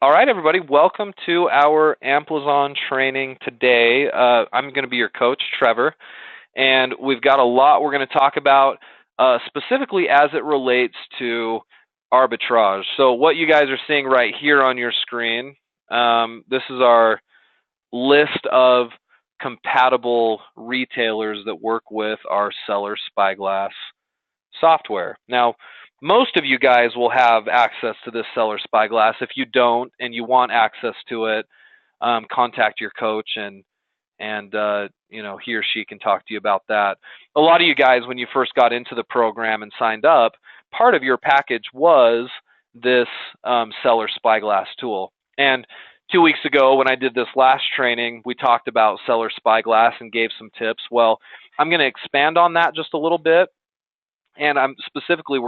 All right, everybody, welcome to our Amplizon training today. I'm going to be your coach, Trevor, and we've got a lot we're going to talk about specifically as it relates to arbitrage. So what you guys are seeing right here on your screen, this is our list of compatible retailers that work with our seller Spyglass software. Now, most of you guys will have access to this seller Spyglass. If you don't and you want access to it, contact your coach and he or she can talk to you about that. A lot of you guys, when you first got into the program and signed up, part of your package was this seller Spyglass tool. And 2 weeks ago, when I did this last training, we talked about seller Spyglass and gave some tips. Well, I'm going to expand on that just a little bit. And we're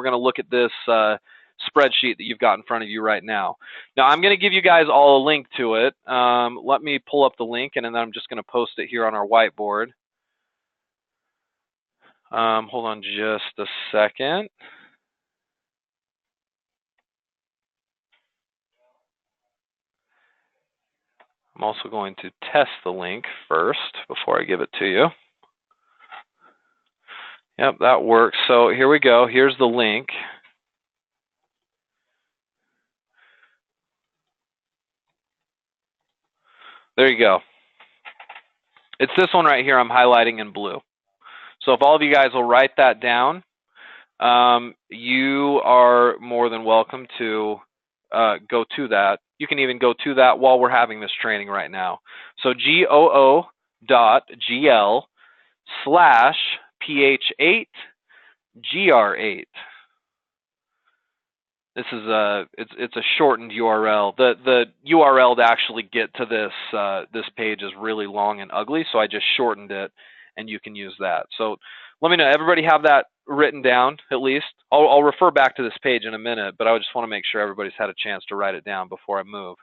going to look at this spreadsheet that you've got in front of you right now. Now, I'm going to give you guys all a link to it. Let me pull up the link, and then I'm just going to post it here on our whiteboard. Hold on just a second. I'm also going to test the link first before I give it to you. Yep, that works. So here we go. Here's the link. There you go. It's this one right here I'm highlighting in blue. So if all of you guys will write that down, you are more than welcome to go to that. You can even go to that while we're having this training right now. So goo.gl/ph8gr8. This is it's a shortened URL. The URL to actually get to this page is really long and ugly, so I just shortened it, and you can use that. So let me know. Everybody have that written down at least. I'll refer back to this page in a minute, but I just want to make sure everybody's had a chance to write it down before I move.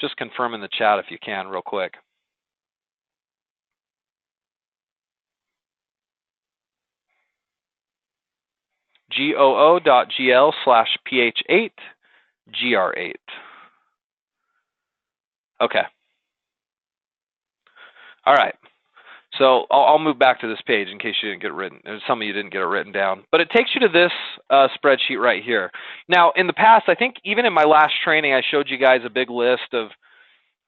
Just confirm in the chat if you can, real quick. goo.gl/ph8gr8. Okay. All right. So I'll move back to this page in case you didn't get it written. Some of you didn't get it written down. But it takes you to this spreadsheet right here. Now, in the past, I think even in my last training, I showed you guys a big list of,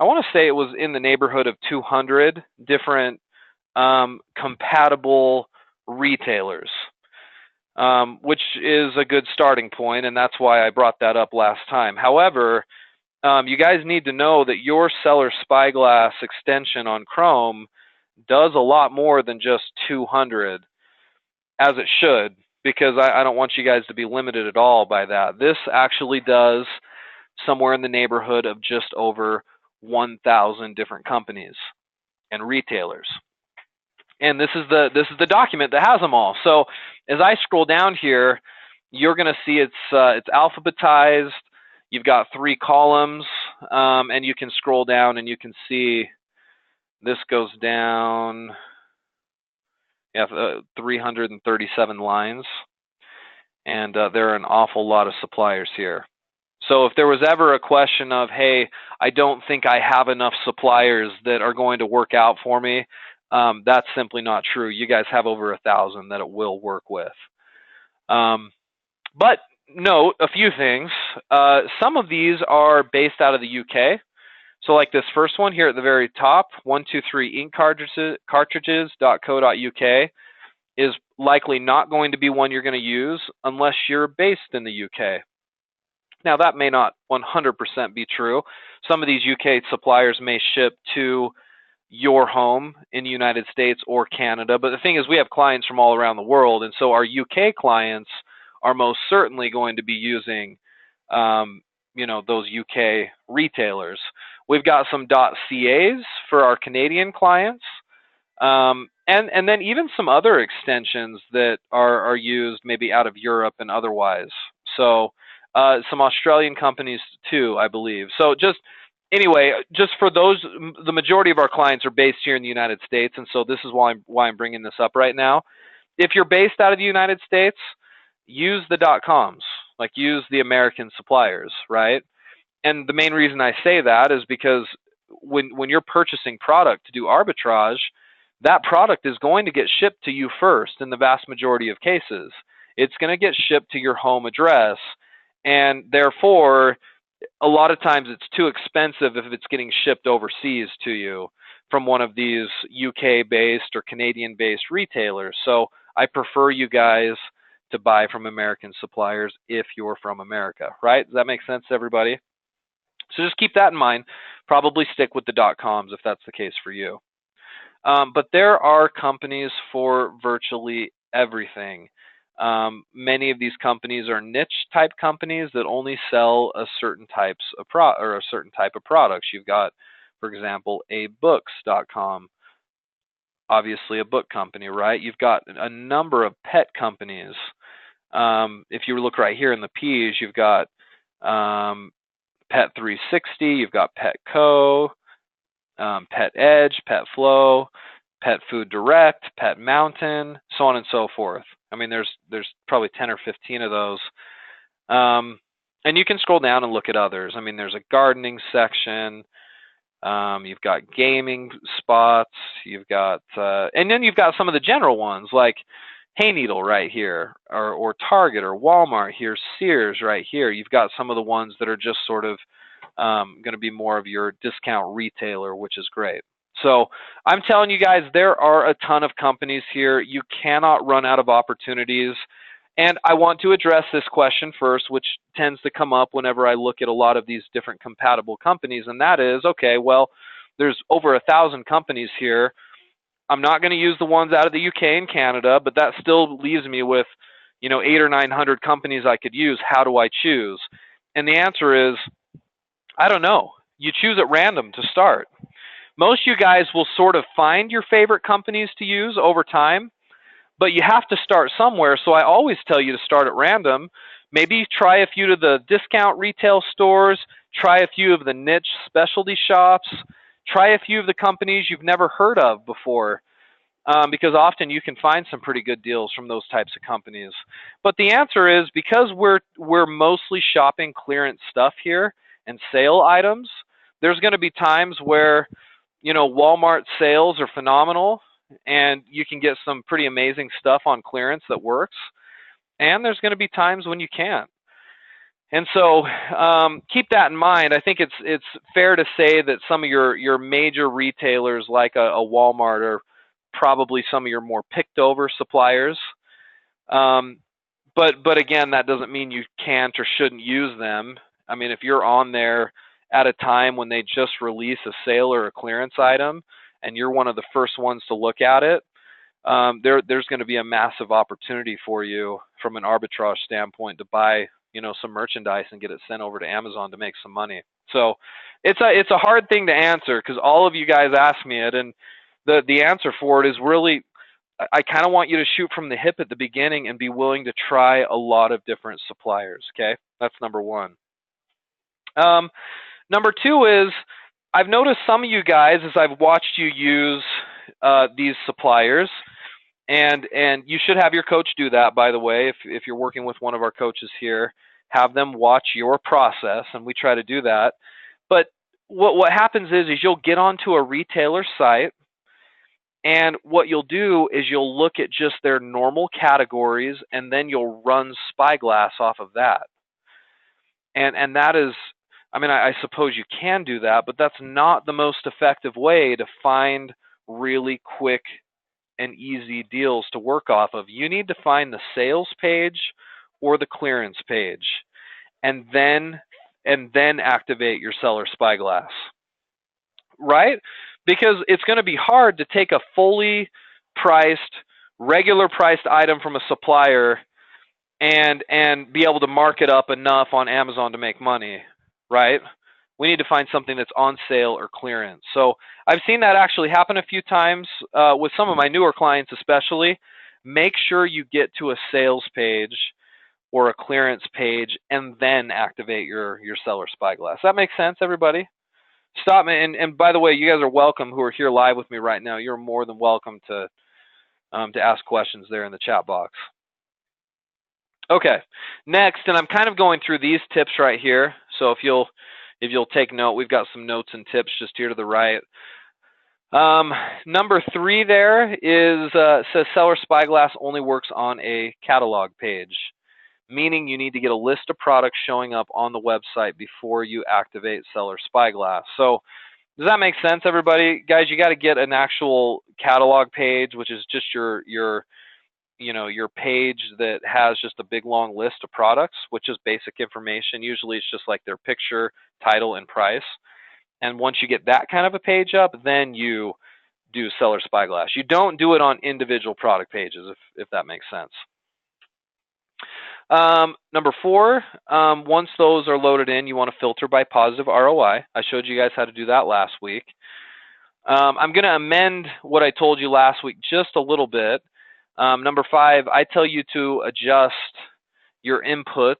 I want to say it was in the neighborhood of 200 different compatible retailers, which is a good starting point, and that's why I brought that up last time. However, you guys need to know that your seller Spyglass extension on Chrome does a lot more than just 200, as it should, because I don't want you guys to be limited at all by that. This actually does somewhere in the neighborhood of just over 1,000 different companies and retailers. And this is the document that has them all. So as I scroll down here, you're going to see it's alphabetized. You've got 3 columns, and you can scroll down and you can see this goes down. You have 337 lines, and there are an awful lot of suppliers here. So if there was ever a question of, hey, I don't think I have enough suppliers that are going to work out for me, that's simply not true. You guys have over 1,000 that it will work with. But note a few things. Some of these are based out of the UK. So like this first one here at the very top, 123 ink cartridges.co.uk is likely not going to be one you're going to use unless you're based in the UK. Now that may not 100% be true. Some of these UK suppliers may ship to your home in the United States or Canada, but the thing is we have clients from all around the world, and so our UK clients are most certainly going to be using those UK retailers. We've got some .cas for our Canadian clients, and then even some other extensions that are used maybe out of Europe and otherwise. So some Australian companies too, I believe. So just for those, the majority of our clients are based here in the United States, and so this is why I'm bringing this up right now. If you're based out of the United States, use the .coms. Like, use the American suppliers, right? And the main reason I say that is because when you're purchasing product to do arbitrage, that product is going to get shipped to you first in the vast majority of cases. It's going to get shipped to your home address, and therefore, a lot of times it's too expensive if it's getting shipped overseas to you from one of these UK-based or Canadian-based retailers. So I prefer you guys to buy from American suppliers if you're from America, right? Does that make sense to everybody? So just keep that in mind. Probably stick with the .coms if that's the case for you. But there are companies for virtually everything. Many of these companies are niche type companies that only sell a certain types of a certain type of products. You've got, for example, abooks.com, obviously a book company, right? You've got a number of pet companies. If you look right here in the P's, you've got Pet 360, you've got Petco, Pet Edge, Pet Flow, Pet Food Direct, Pet Mountain, so on and so forth. I mean, there's probably 10 or 15 of those. And you can scroll down and look at others. I mean, there's a gardening section. You've got gaming spots. You've got, and then you've got some of the general ones like Hayneedle right here, or Target or Walmart. Here's Sears right here. You've got some of the ones that are just sort of going to be more of your discount retailer, which is great. So I'm telling you guys, there are a ton of companies here. You cannot run out of opportunities. And I want to address this question first, which tends to come up whenever I look at a lot of these different compatible companies. And that is, okay, well, there's over 1,000 companies here. I'm not going to use the ones out of the UK and Canada, but that still leaves me with, 800 or 900 companies I could use. How do I choose? And the answer is, I don't know. You choose at random to start. Most of you guys will sort of find your favorite companies to use over time, but you have to start somewhere. So I always tell you to start at random. Maybe try a few of the discount retail stores, try a few of the niche specialty shops, try a few of the companies you've never heard of before, because often you can find some pretty good deals from those types of companies. But the answer is, because we're mostly shopping clearance stuff here and sale items, there's going to be times where Walmart sales are phenomenal and you can get some pretty amazing stuff on clearance that works, and there's going to be times when you can't. And so keep that in mind. I think it's fair to say that some of your major retailers like a Walmart are probably some of your more picked over suppliers. But again, that doesn't mean you can't or shouldn't use them. I mean, if you're on there at a time when they just release a sale or a clearance item and you're one of the first ones to look at it, there's going to be a massive opportunity for you from an arbitrage standpoint to buy some merchandise and get it sent over to Amazon to make some money. So it's a hard thing to answer because all of you guys ask me it, and the answer for it is really, I kind of want you to shoot from the hip at the beginning and be willing to try a lot of different suppliers. Okay, that's number one. Number two is, I've noticed some of you guys, as I've watched you use these suppliers, and you should have your coach do that, by the way. If you're working with one of our coaches here, have them watch your process, and we try to do that. But what happens is you'll get onto a retailer site, and what you'll do is you'll look at just their normal categories, and then you'll run Spyglass off of that. And that is, I mean, I suppose you can do that, but that's not the most effective way to find really quick and easy deals to work off of. You need to find the sales page or the clearance page, and then activate your seller Spyglass, right? Because it's going to be hard to take a fully priced, regular priced item from a supplier and be able to mark it up enough on Amazon to make money, right? We need to find something that's on sale or clearance. So I've seen that actually happen a few times with some of my newer clients especially. Make sure you get to a sales page or a clearance page and then activate your seller Spyglass. That makes sense, everybody? Stop me. And by the way, you guys are welcome who are here live with me right now. You're more than welcome to ask questions there in the chat box. Okay. Next, and I'm kind of going through these tips right here. So if you'll take note, we've got some notes and tips just here to the right. Number 3 there is says Seller Spyglass only works on a catalog page, meaning you need to get a list of products showing up on the website before you activate Seller Spyglass. So does that make sense, everybody? Guys, you got to get an actual catalog page, which is just your page that has just a big long list of products, which is basic information. Usually it's just like their picture, title, and price. And once you get that kind of a page up, then you do Seller Spyglass. You don't do it on individual product pages, if that makes sense. Number 4, once those are loaded in, you want to filter by positive ROI. I showed you guys how to do that last week. I'm going to amend what I told you last week just a little bit. Number 5, I tell you to adjust your inputs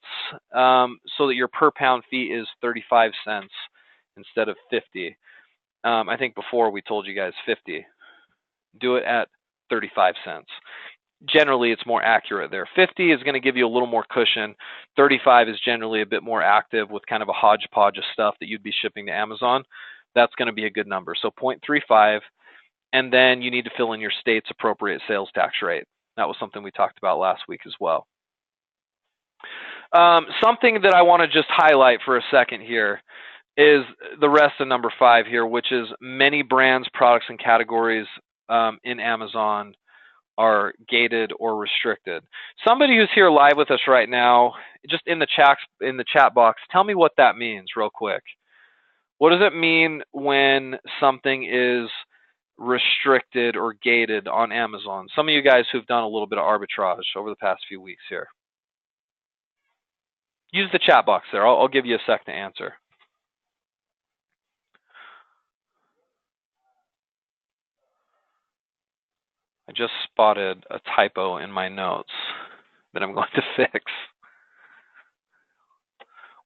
so that your per pound fee is 35 cents instead of 50. I think before we told you guys 50. Do it at 35 cents. Generally, it's more accurate there. 50 is going to give you a little more cushion. 35 is generally a bit more active with kind of a hodgepodge of stuff that you'd be shipping to Amazon. That's going to be a good number. So 0.35, and then you need to fill in your state's appropriate sales tax rate. That was something we talked about last week as well. Something that I want to just highlight for a second here is the rest of number 5 here, which is many brands, products, and categories in Amazon are gated or restricted. Somebody who's here live with us right now, just in the chat box, tell me what that means real quick. What does it mean when something is restricted or gated on Amazon? Some of you guys who've done a little bit of arbitrage over the past few weeks here. Use the chat box there. I'll give you a sec to answer. I just spotted a typo in my notes that I'm going to fix.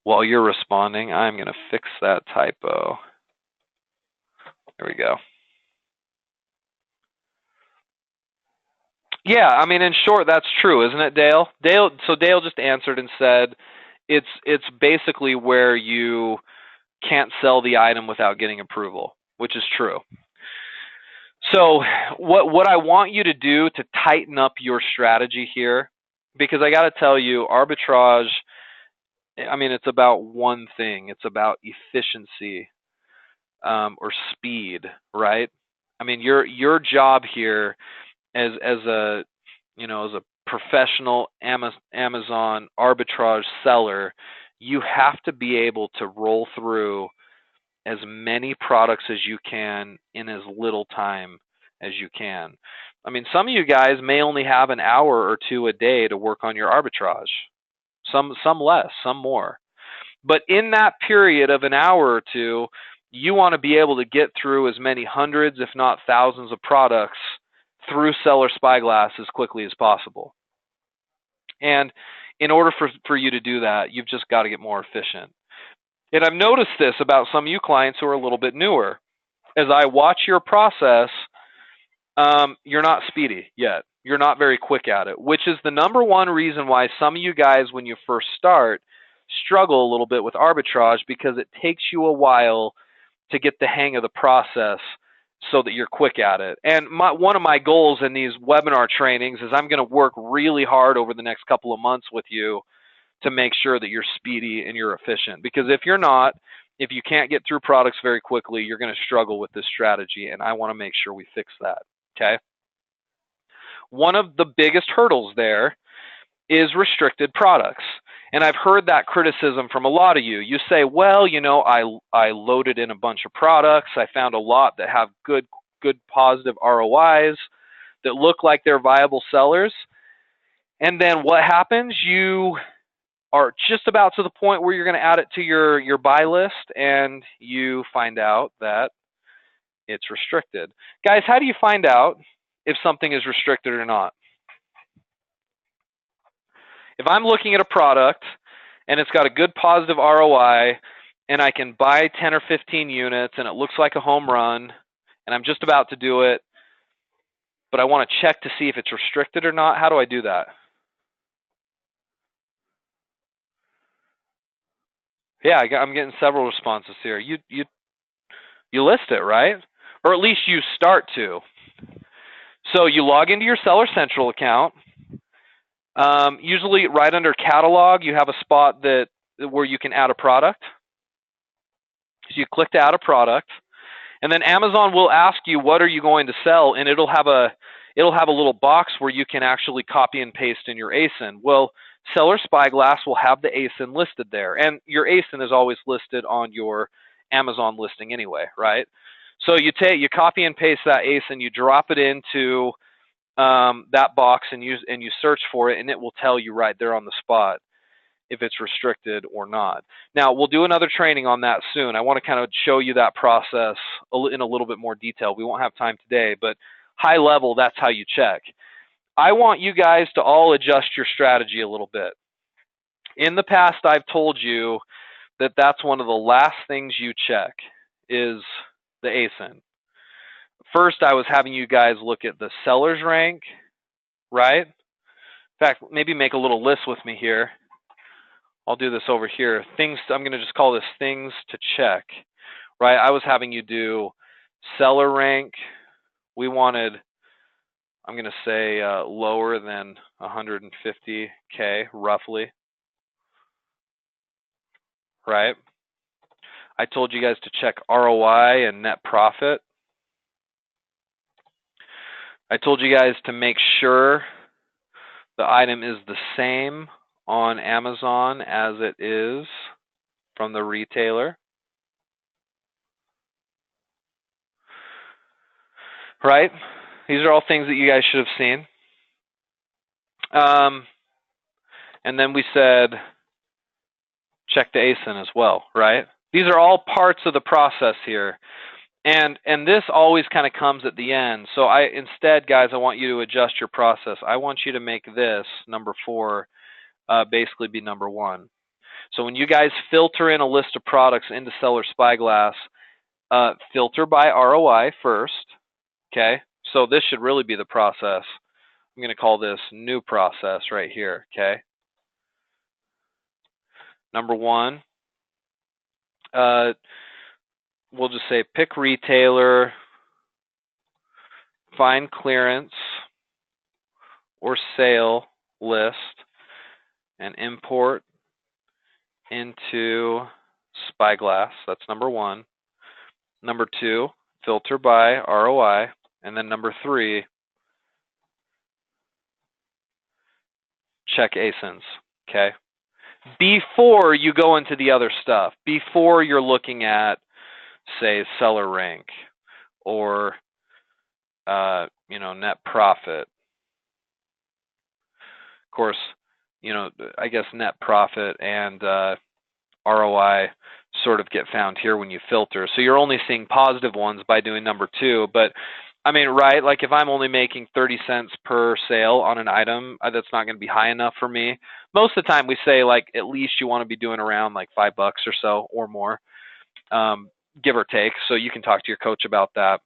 While you're responding, I'm going to fix that typo. There we go. Yeah, I mean, in short, that's true, isn't it, Dale? So Dale just answered and said it's basically where you can't sell the item without getting approval, which is true. So what I want you to do to tighten up your strategy here, because I got to tell you, arbitrage, I mean, it's about one thing. It's about efficiency or speed, right? I mean, your job here as a professional Amazon arbitrage seller, you have to be able to roll through as many products as you can in as little time as you can. I mean, some of you guys may only have an hour or two a day to work on your arbitrage. Some less, some more. But in that period of an hour or two, you want to be able to get through as many hundreds, if not thousands, of products through Seller Spyglass as quickly as possible. And in order for you to do that, you've just got to get more efficient. And I've noticed this about some of you clients who are a little bit newer. As I watch your process, you're not speedy yet. You're not very quick at it, which is the number one reason why some of you guys, when you first start, struggle a little bit with arbitrage, because it takes you a while to get the hang of the process so that you're quick at it. And one of my goals in these webinar trainings is I'm going to work really hard over the next couple of months with you to make sure that you're speedy and you're efficient. Because if you're not, if you can't get through products very quickly, you're going to struggle with this strategy, and I want to make sure we fix that, okay? One of the biggest hurdles there is restricted products. And I've heard that criticism from a lot of you. You say, well, I loaded in a bunch of products. I found a lot that have good positive ROIs that look like they're viable sellers. And then what happens? You are just about to the point where you're going to add it to your buy list, and you find out that it's restricted. Guys, how do you find out if something is restricted or not? If I'm looking at a product and it's got a good positive ROI and I can buy 10 or 15 units and it looks like a home run and I'm just about to do it, but I want to check to see if it's restricted or not, how do I do that? Yeah, I'm getting several responses here. You list it, right? Or at least you start to. So you log into your Seller Central account. Usually, right under Catalog, you have a spot where you can add a product. So you click to add a product, and then Amazon will ask you what are you going to sell, and it'll have a little box where you can actually copy and paste in your ASIN. Well, Seller Spyglass will have the ASIN listed there, and your ASIN is always listed on your Amazon listing anyway, right? So you copy and paste that ASIN, you drop it into that box, and you search for it, and it will tell you right there on the spot if it's restricted or not. Now, we'll do another training on that soon. I want to kind of show you that process in a little bit more detail. We won't have time today, but high level, that's how you check. I want you guys to all adjust your strategy a little bit. In the past, I've told you that that's one of the last things you check is the ASIN. First, I was having you guys look at the seller's rank, right? In fact, maybe make a little list with me here. I'll do this over here. Things, I'm going to just call this things to check, right? I was having you do seller rank. We wanted, I'm going to say lower than 150K roughly, right? I told you guys to check ROI and net profit. I told you guys to make sure the item is the same on Amazon as it is from the retailer. Right? These are all things that you guys should have seen. And then we said, check the ASIN as well, right? These are all parts of the process here. And this always kind of comes at the end. So instead, guys, I want you to adjust your process. I want you to make this, number 4, basically be number 1. So when you guys filter in a list of products into Seller Spyglass, filter by ROI first, okay? So this should really be the process. I'm going to call this new process right here, okay? Number 1, we'll just say pick retailer, find clearance or sale list, and import into Spyglass. That's number 1. Number 2, filter by ROI. And then number 3, check ASINs, okay? Before you go into the other stuff, before you're looking at, say, seller rank or, net profit. Of course, I guess net profit and ROI sort of get found here when you filter. So you're only seeing positive ones by doing number 2. But I mean, right, like if I'm only making 30 cents per sale on an item, that's not going to be high enough for me. Most of the time we say like at least you want to be doing around like $5 or so or more, give or take. So you can talk to your coach about that.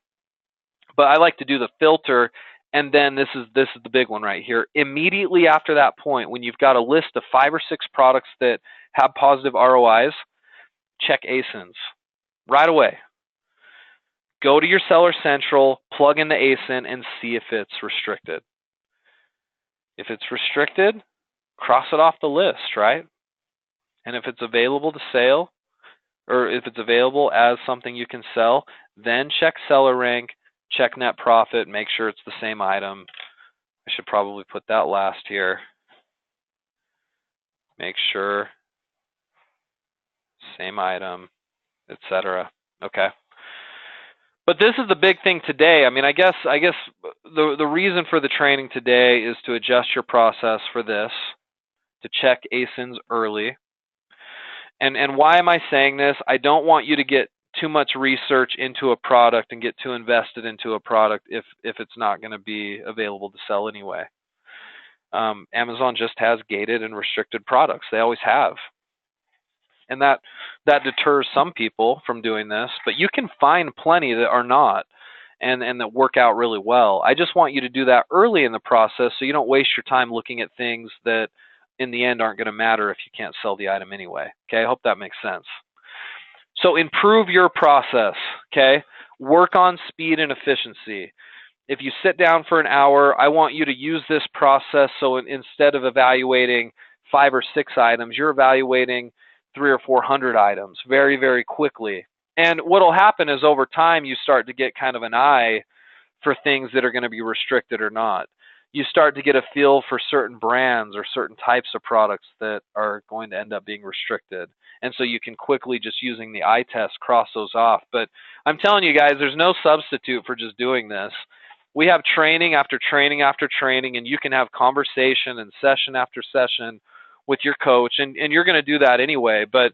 But I like to do the filter, and then this is the big one right here. Immediately after that point, when you've got a list of 5 or 6 products that have positive ROIs, check ASINs right away. Go to your Seller Central, plug in the ASIN, and see if it's restricted. If it's restricted, cross it off the list, right? And if it's available to sale, or if it's available as something you can sell, then check seller rank, check net profit, make sure it's the same item. I should probably put that last here. Make sure, same item, etc. Okay. But this is the big thing today. I mean, I guess the reason for the training today is to adjust your process for this, to check ASINs early. And why am I saying this? I don't want you to get too much research into a product and get too invested into a product if it's not going to be available to sell anyway. Amazon just has gated and restricted products. They always have. And that deters some people from doing this, but you can find plenty that are not and that work out really well. I just want you to do that early in the process so you don't waste your time looking at things that in the end aren't going to matter if you can't sell the item anyway. Okay, I hope that makes sense. So improve your process, okay? Work on speed and efficiency. If you sit down for an hour, I want you to use this process so instead of evaluating 5 or 6 items, you're evaluating 300 or 400 items very, very quickly. And what will happen is over time you start to get kind of an eye for things that are going to be restricted or not. You start to get a feel for certain brands or certain types of products that are going to end up being restricted. And so you can quickly, just using the eye test, cross those off. But I'm telling you guys, there's no substitute for just doing this. We have training after training after training, and you can have conversation and session after session with your coach, and you're going to do that anyway. But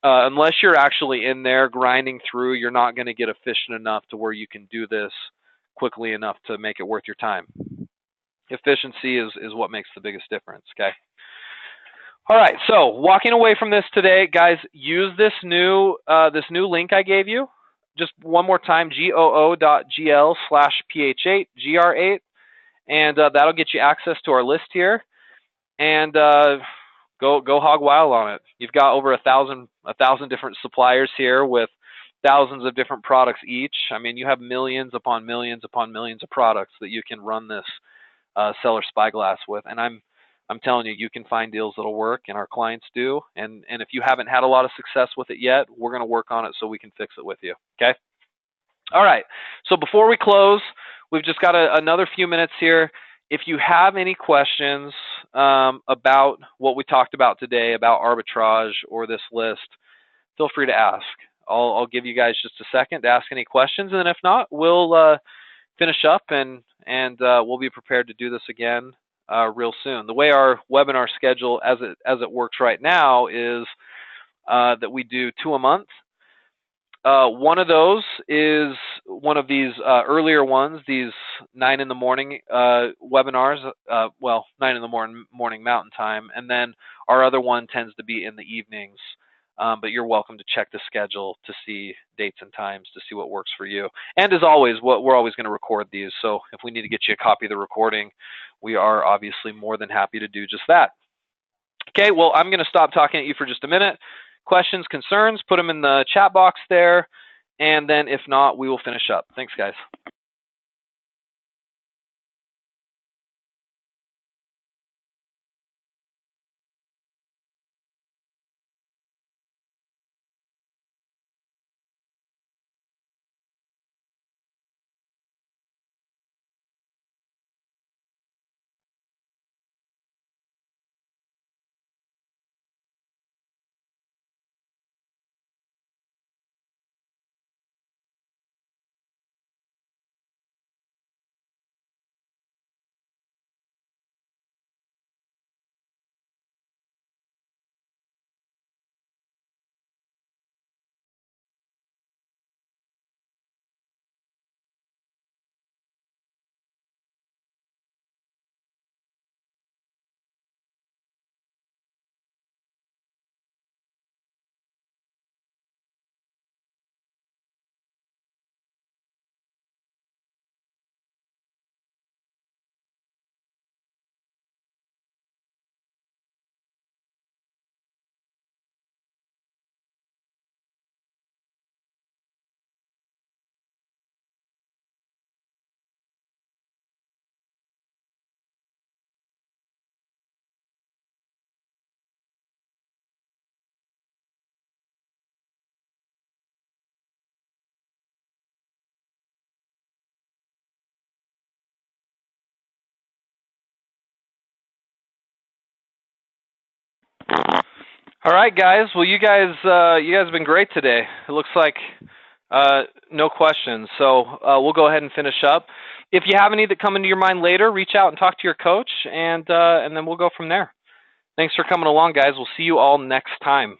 unless you're actually in there grinding through, you're not going to get efficient enough to where you can do this quickly enough to make it worth your time. Efficiency is what makes the biggest difference, okay? All right, so walking away from this today, guys, use this new link I gave you. Just one more time, goo.gl/ph8, gr8, and that'll get you access to our list here. And go hog wild on it. You've got over 1,000 different suppliers here with thousands of different products each. I mean, you have millions upon millions upon millions of products that you can run this seller Spyglass with. And I'm telling you, you can find deals that'll work, and our clients do. And if you haven't had a lot of success with it yet, we're going to work on it so we can fix it with you. Okay? All right. So before we close, we've just got another few minutes here. If you have any questions about what we talked about today, about arbitrage or this list, feel free to ask. I'll give you guys just a second to ask any questions, and then if not, we'll finish up and we'll be prepared to do this again real soon. The way our webinar schedule as it works right now is that we do 2 a month. One of those is one of these earlier ones, these 9 in the morning webinars, 9 in the morning Mountain Time, and then our other one tends to be in the evenings, but you're welcome to check the schedule to see dates and times to see what works for you. And as always, we're always going to record these, so if we need to get you a copy of the recording, we are obviously more than happy to do just that. Okay, well, I'm going to stop talking at you for just a minute. Questions, concerns, put them in the chat box there, and then if not, we will finish up. Thanks, guys. All right, guys. Well, you guys have been great today. It looks like no questions, so we'll go ahead and finish up. If you have any that come into your mind later, reach out and talk to your coach, and then we'll go from there. Thanks for coming along, guys. We'll see you all next time.